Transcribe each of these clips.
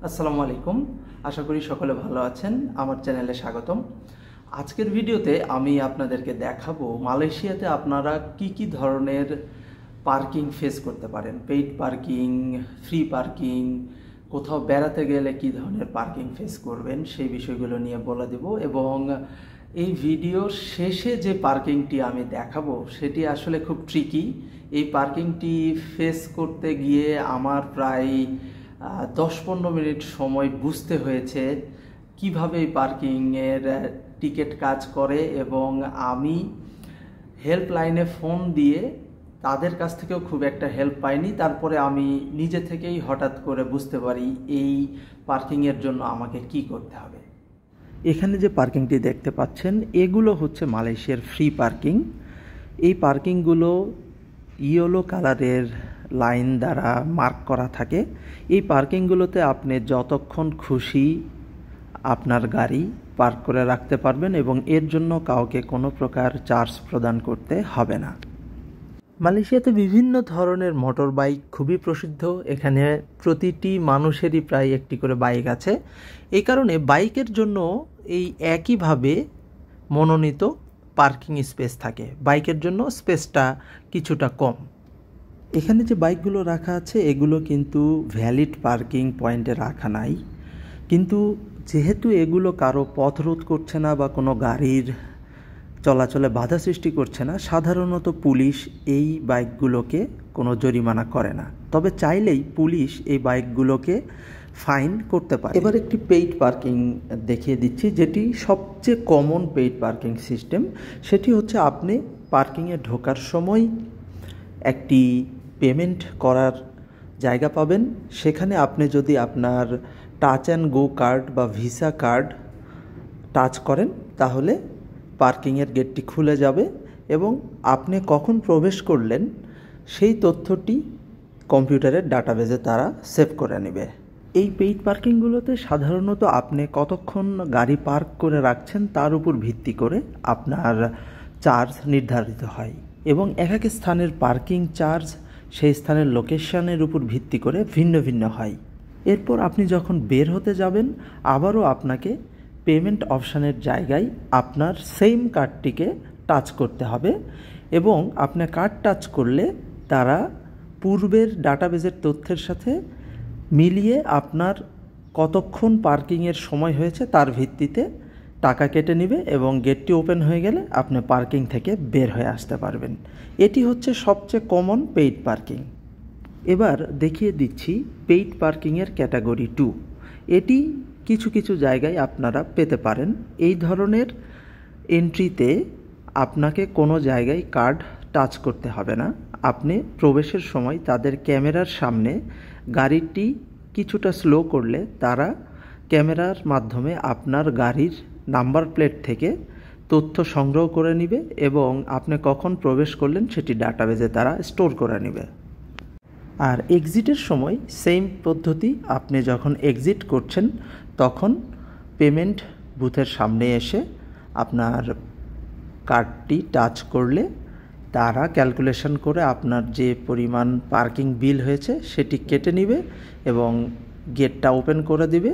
আসসালামু আলাইকুম। আশা করি সকলে ভালো আছেন। আমার চ্যানেলে স্বাগতম। আজকের ভিডিওতে আমি আপনাদেরকে দেখাবো মালয়েশিয়াতে আপনারা কি ধরনের পার্কিং ফেস করতে পারেন। পেইড পার্কিং, ফ্রি পার্কিং, কোথাও বেড়াতে গেলে কি ধরনের পার্কিং ফেস করবেন সেই বিষয়গুলো নিয়ে বলে দেব। এবং এই ভিডিওর শেষে যে পার্কিংটি আমি দেখাবো সেটি আসলে খুব ট্রিকি। এই পার্কিংটি ফেস করতে গিয়ে আমার প্রায় 10-15 মিনিট সময় বুঝতে হয়েছে কিভাবে এই পার্কিংয়ের টিকিট কাজ করে, এবং আমি হেল্পলাইনে ফোন দিয়ে তাদের কাছ থেকেও খুব একটা হেল্প পাইনি। তারপরে আমি নিজে থেকেই হঠাৎ করে বুঝতে পারি এই পার্কিংয়ের জন্য আমাকে কি করতে হবে। এখানে যে পার্কিংটি দেখতে পাচ্ছেন এগুলো হচ্ছে মালয়েশিয়ার ফ্রি পার্কিং। এই পার্কিংগুলো ইয়েলো কালারের লাইন দ্বারা মার্ক করা থাকে। এই পার্কিংগুলোতে আপনি যতক্ষণ খুশি আপনার গাড়ি পার্ক করে রাখতে পারবেন এবং এর জন্য কাউকে কোনো প্রকার চার্জ প্রদান করতে হবে না। মালয়েশিয়াতে বিভিন্ন ধরনের মোটর বাইক খুবই প্রসিদ্ধ। এখানে প্রতিটি মানুষেরই প্রায় একটি করে বাইক আছে। এই কারণে বাইকের জন্য এই একইভাবে মনোনীত পার্কিং স্পেস থাকে। বাইকের জন্য স্পেসটা কিছুটা কম। এখানে যে বাইকগুলো রাখা আছে এগুলো কিন্তু ভ্যালিড পার্কিং পয়েন্টে রাখা নাই, কিন্তু যেহেতু এগুলো কারো পথ রোধ করছে না বা কোনো গাড়ির চলাচলে বাধা সৃষ্টি করছে না, সাধারণত পুলিশ এই বাইকগুলোকে কোনো জরিমানা করে না। তবে চাইলেই পুলিশ এই বাইকগুলোকে ফাইন করতে পারে। এবার একটি পেইড পার্কিং দেখিয়ে দিচ্ছি, যেটি সবচেয়ে কমন পেইড পার্কিং সিস্টেম। সেটি হচ্ছে আপনি পার্কিংয়ে ঢোকার সময় একটি পেমেন্ট করার জায়গা পাবেন। সেখানে আপনি যদি আপনার টাচ অ্যান্ড গো কার্ড বা ভিসা কার্ড টাচ করেন তাহলে পার্কিংয়ের গেটটি খুলে যাবে এবং আপনি কখন প্রবেশ করলেন সেই তথ্যটি কম্পিউটারের ডাটাবেজে তারা সেভ করে নেবে। এই পেইড পার্কিংগুলোতে সাধারণত আপনি কতক্ষণ গাড়ি পার্ক করে রাখছেন তার উপর ভিত্তি করে আপনার চার্জ নির্ধারিত হয়, এবং এক এক স্থানের পার্কিং চার্জ সেই স্থানের লোকেশনের উপর ভিত্তি করে ভিন্ন ভিন্ন হয়। এরপর আপনি যখন বের হতে যাবেন আবারও আপনাকে পেমেন্ট অপশানের জায়গায় আপনার সেম কার্ডটিকে টাচ করতে হবে, এবং আপনি কার্ড টাচ করলে তারা পূর্বের ডাটাবেজের তথ্যের সাথে মিলিয়ে আপনার কতক্ষণ পার্কিংয়ের সময় হয়েছে তার ভিত্তিতে টাকা কেটে নেবে এবং গেটটি ওপেন হয়ে গেলে আপনি পার্কিং থেকে বের হয়ে আসতে পারবেন। এটি হচ্ছে সবচেয়ে কমন পেইড পার্কিং। এবার দেখিয়ে দিচ্ছি পেইড পার্কিংয়ের ক্যাটাগরি 2। এটি কিছু কিছু জায়গায় আপনারা পেতে পারেন। এই ধরনের এন্ট্রিতে আপনাকে কোনো জায়গায় কার্ড টাচ করতে হবে না। আপনি প্রবেশের সময় তাদের ক্যামেরার সামনে গাড়িটি কিছুটা স্লো করলে তারা ক্যামেরার মাধ্যমে আপনার গাড়ির নাম্বার প্লেট থেকে তথ্য সংগ্রহ করে নেবে এবং আপনি কখন প্রবেশ করলেন সেটি ডাটাবেজে তারা স্টোর করে নেবে। আর এক্সিটের সময় সেম পদ্ধতি। আপনি যখন এক্সিট করছেন তখন পেমেন্ট বুথের সামনে এসে আপনার কার্ডটি টাচ করলে তারা ক্যালকুলেশন করে আপনার যে পরিমাণ পার্কিং বিল হয়েছে সেটি কেটে নেবে এবং গেটটা ওপেন করে দিবে।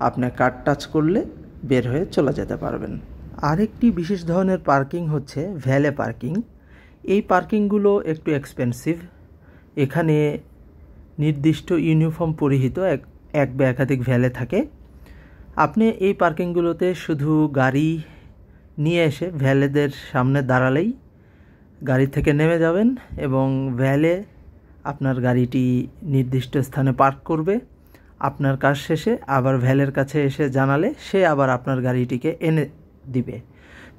আপনি কার্ড টাচ করলে বের হয়ে চলে যেতে পারবেন। আরেকটি বিশেষ ধরনের পার্কিং হচ্ছে ভ্যালে পার্কিং। এই পার্কিংগুলো একটু এক্সপেন্সিভ। এখানে নির্দিষ্ট ইউনিফর্ম পরিহিত এক বা একাধিক ভ্যালে থাকে। আপনি এই পার্কিংগুলোতে শুধু গাড়ি নিয়ে এসে ভ্যালেদের সামনে দাঁড়ালেই গাড়ি থেকে নেমে যাবেন এবং ভ্যালে আপনার গাড়িটি নির্দিষ্ট স্থানে পার্ক করবে। আপনার কাজ শেষে আবার ভ্যালের কাছে এসে জানালে সে আবার আপনার গাড়িটিকে এনে দিবে।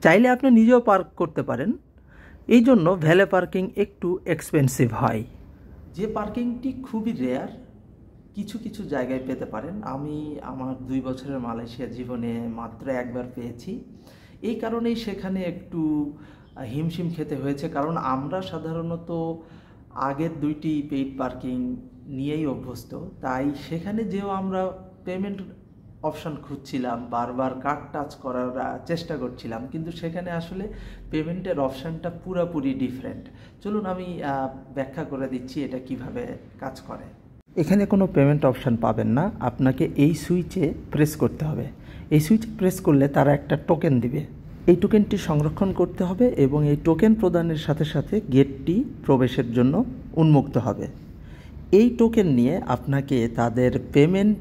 চাইলে আপনি নিজেও পার্ক করতে পারেন। এই জন্য ভ্যালে পার্কিং একটু এক্সপেন্সিভ হয়। যে পার্কিংটি খুবই রেয়ার, কিছু কিছু জায়গায় পেতে পারেন। আমি আমার 2 বছরের মালয়েশিয়া জীবনে মাত্র একবার পেয়েছি। এই কারণেই সেখানে একটু হিমশিম খেতে হয়েছে, কারণ আমরা সাধারণত আগের 2টি পেইড পার্কিং নিয়েই অভ্যস্ত। তাই সেখানে যেও আমরা পেমেন্ট অপশান খুঁজছিলাম, বারবার কার্ড টাচ করার চেষ্টা করছিলাম, কিন্তু সেখানে আসলে পেমেন্টের অপশানটা পুরোপুরি ডিফারেন্ট। চলুন আমি ব্যাখ্যা করে দিচ্ছি এটা কিভাবে কাজ করে। এখানে কোনো পেমেন্ট অপশান পাবেন না, আপনাকে এই সুইচে প্রেস করতে হবে। এই সুইচে প্রেস করলে তারা একটা টোকেন দিবে, এই টোকেনটি সংরক্ষণ করতে হবে এবং এই টোকেন প্রদানের সাথে সাথে গেটটি প্রবেশের জন্য উন্মুক্ত হবে। এই টোকেন নিয়ে আপনাকে তাদের পেমেন্ট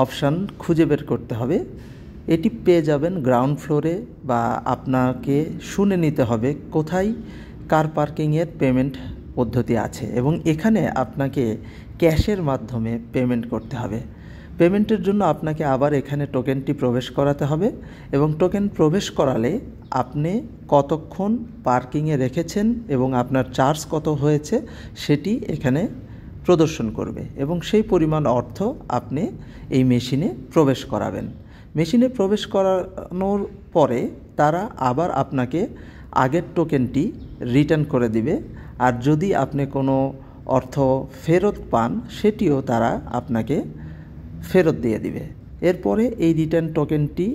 অপশান খুঁজে বের করতে হবে। এটি পেয়ে যাবেন গ্রাউন্ড ফ্লোরে, বা আপনাকে শুনে নিতে হবে কোথায় কার পার্কিংয়ের পেমেন্ট পদ্ধতি আছে, এবং এখানে আপনাকে ক্যাশের মাধ্যমে পেমেন্ট করতে হবে। পেমেন্টের জন্য আপনাকে আবার এখানে টোকেনটি প্রবেশ করাতে হবে, এবং টোকেন প্রবেশ করালে আপনি কতক্ষণ পার্কিংয়ে রেখেছেন এবং আপনার চার্জ কত হয়েছে সেটি এখানে প্রদর্শন করবে, এবং সেই পরিমাণ অর্থ আপনি এই মেশিনে প্রবেশ করাবেন। মেশিনে প্রবেশ করানোর পরে তারা আবার আপনাকে আগের টোকেনটি রিটার্ন করে দিবে, আর যদি আপনি কোনো অর্থ ফেরত পান সেটিও তারা আপনাকে ফেরত দিয়ে দিবে। এরপরে এই রিটার্ন টোকেনটি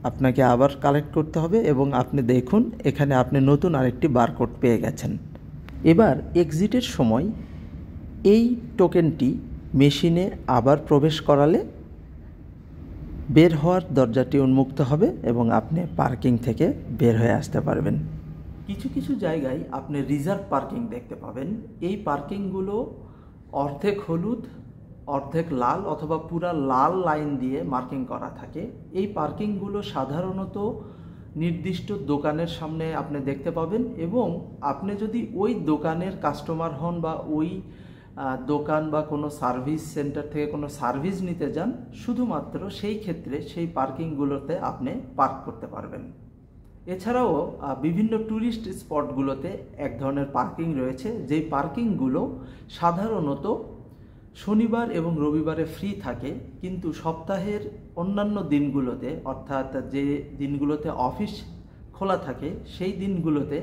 আপনাকে আবার কালেক্ট করতে হবে, এবং আপনি দেখুন এখানে আপনি নতুন আরেকটি বারকোড পেয়ে গেছেন। এবার এক্সিটের সময় এই টোকেনটি মেশিনে আবার প্রবেশ করালে বের হওয়ার দরজাটি উন্মুক্ত হবে এবং আপনি পার্কিং থেকে বের হয়ে আসতে পারবেন। কিছু কিছু জায়গায় আপনি রিজার্ভ পার্কিং দেখতে পাবেন। এই পার্কিংগুলো অর্ধেক হলুদ, অর্ধেক লাল অথবা পুরা লাল লাইন দিয়ে মার্কিং করা থাকে। এই পার্কিংগুলো সাধারণত নির্দিষ্ট দোকানের সামনে আপনি দেখতে পাবেন, এবং আপনি যদি ওই দোকানের কাস্টমার হন বা ওই দোকান বা কোনো সার্ভিস সেন্টার থেকে কোনো সার্ভিস নিতে যান, শুধুমাত্র সেই ক্ষেত্রে সেই পার্কিংগুলোতে আপনি পার্ক করতে পারবেন। এছাড়াও বিভিন্ন ট্যুরিস্ট স্পটগুলোতে এক ধরনের পার্কিং রয়েছে, যেই পার্কিংগুলো সাধারণত শনিবার এবং রবিবারে ফ্রি থাকে, কিন্তু সপ্তাহের অন্যান্য দিনগুলোতে, অর্থাৎ যে দিনগুলোতে অফিস খোলা থাকে সেই দিনগুলোতে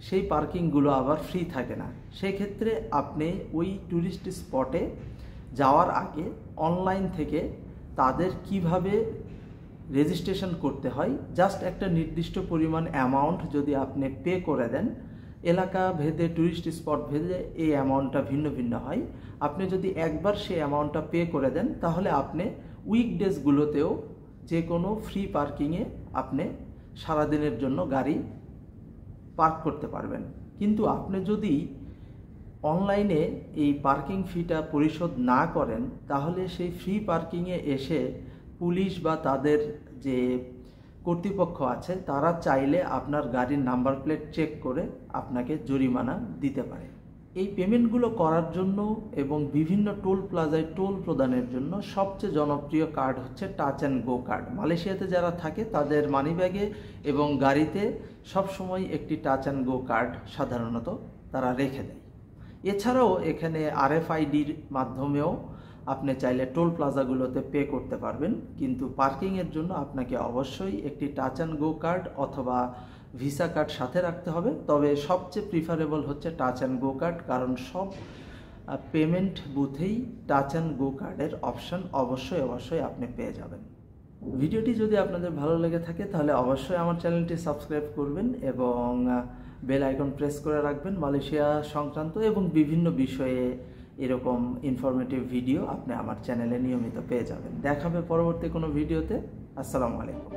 সেই পার্কিংগুলো আবার ফ্রি থাকে না। সেই ক্ষেত্রে আপনি ওই ট্যুরিস্ট স্পটে যাওয়ার আগে অনলাইন থেকে তাদের কিভাবে রেজিস্ট্রেশন করতে হয়, জাস্ট একটা নির্দিষ্ট পরিমাণ অ্যামাউন্ট যদি আপনি পে করে দেন, এলাকা ভেদে ট্যুরিস্ট স্পট ভেদে এই অ্যামাউন্টটা ভিন্ন ভিন্ন হয়। আপনি যদি একবার সেই অ্যামাউন্টটা পে করে দেন, তাহলে আপনি উইকডেজগুলোতেও যে কোনো ফ্রি পার্কিংয়ে আপনি সারাদিনের জন্য গাড়ি পার্ক করতে পারবেন। কিন্তু আপনি যদি অনলাইনে এই পার্কিং ফিটা পরিশোধ না করেন, তাহলে সেই ফ্রি পার্কিংয়ে এসে পুলিশ বা তাদের যে কর্তৃপক্ষ আছে তারা চাইলে আপনার গাড়ির নাম্বার প্লেট চেক করে আপনাকে জরিমানা দিতে পারে। এই পেমেন্টগুলো করার জন্য এবং বিভিন্ন টোল প্লাজায় টোল প্রদানের জন্য সবচেয়ে জনপ্রিয় কার্ড হচ্ছে টাচ অ্যান্ড গো কার্ড। মালয়েশিয়াতে যারা থাকে তাদের মানিব্যাগে এবং গাড়িতে সবসময় একটি টাচ অ্যান্ড গো কার্ড সাধারণত তারা রেখে দেয়। এছাড়াও এখানে RFIDর মাধ্যমেও আপনি চাইলে টোল প্লাজাগুলোতে পে করতে পারবেন, কিন্তু পার্কিংয়ের জন্য আপনাকে অবশ্যই একটি টাচ অ্যান্ড গো কার্ড অথবা ভিসা কার্ড সাথে রাখতে হবে। তবে সবচেয়ে প্রিফারেবল হচ্ছে টাচ অ্যান্ড গো কার্ড, কারণ সব পেমেন্ট বুথেই টাচ অ্যান্ড গো কার্ডের অপশান অবশ্যই আপনি পেয়ে যাবেন। ভিডিওটি যদি আপনাদের ভালো লেগে থাকে তাহলে অবশ্যই আমার চ্যানেলটি সাবস্ক্রাইব করবেন এবং বেল আইকন প্রেস করে রাখবেন। মালয়েশিয়া সংক্রান্ত এবং বিভিন্ন বিষয়ে এরকম ইনফরমেটিভ ভিডিও আপনি আমার চ্যানেলে নিয়মিত পেয়ে যাবেন। দেখা হবে পরবর্তী কোনো ভিডিওতে। আসসালামু আলাইকুম।